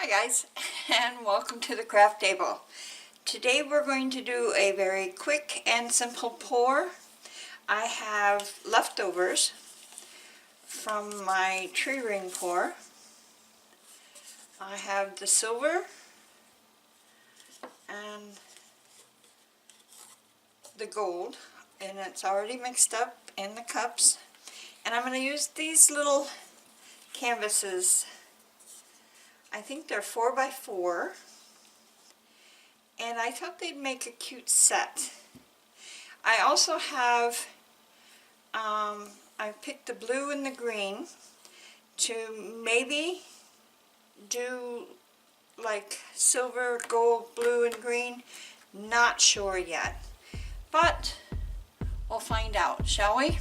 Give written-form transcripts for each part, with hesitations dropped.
Hi guys, and welcome to the craft table. Today we're going to do a very quick and simple pour. I have leftovers from my tree ring pour. I have the silver and the gold, and it's already mixed up in the cups. And I'm going to use these little canvases. I think they're 4x4. And I thought they'd make a cute set. I also have, I picked the blue and the green to maybe do like silver, gold, blue, and green. Not sure yet, but we'll find out, shall we?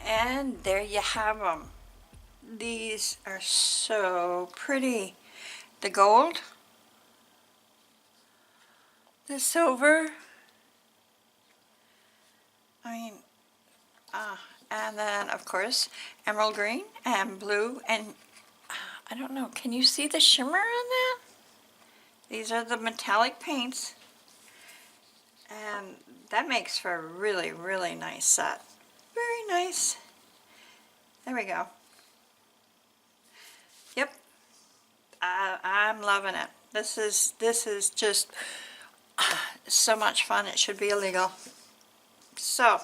And there you have them. These are so pretty. The gold, the silver, I mean, and then of course emerald green and blue, and I don't know, can you see the shimmer on that? These are the metallic paints, and that makes for a really, really nice set. Very nice. There we go. Yep, I'm loving it. This is just so much fun. It should be illegal. So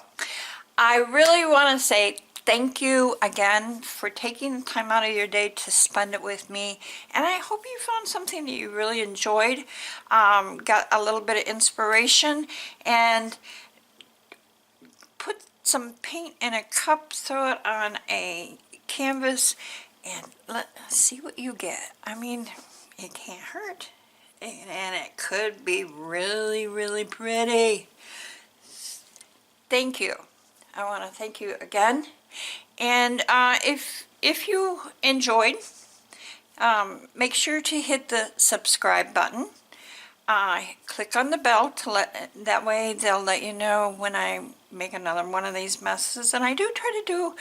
I really want to say thank you again for taking the time out of your day to spend it with me, and I hope you found something that you really enjoyed, got a little bit of inspiration, and put some paint in a cup, throw it on a canvas, and let's see what you get. I mean, it can't hurt, and it could be really, really pretty. Thank you. I want to thank you again. And if you enjoyed, make sure to hit the subscribe button. Click on the bell to that way they'll let you know when I make another one of these messes. And I do try to do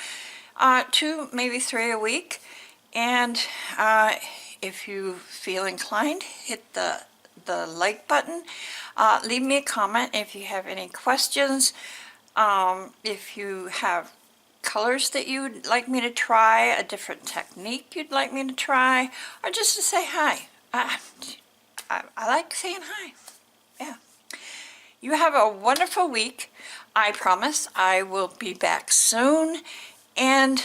2, maybe 3 a week. And if you feel inclined, hit the like button. Leave me a comment if you have any questions. If you have colors that you'd like me to try, a different technique you'd like me to try, or just to say hi. I like saying hi. Yeah. You have a wonderful week. I promise I will be back soon. And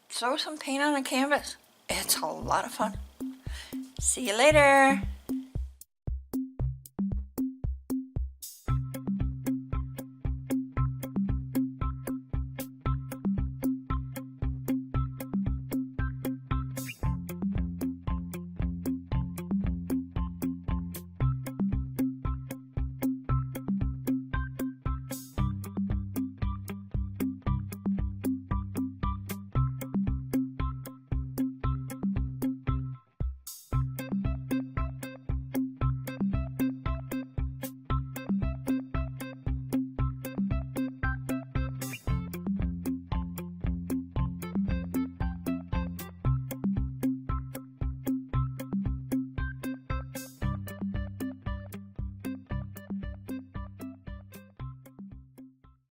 throw some paint on a canvas. It's a lot of fun. See you later.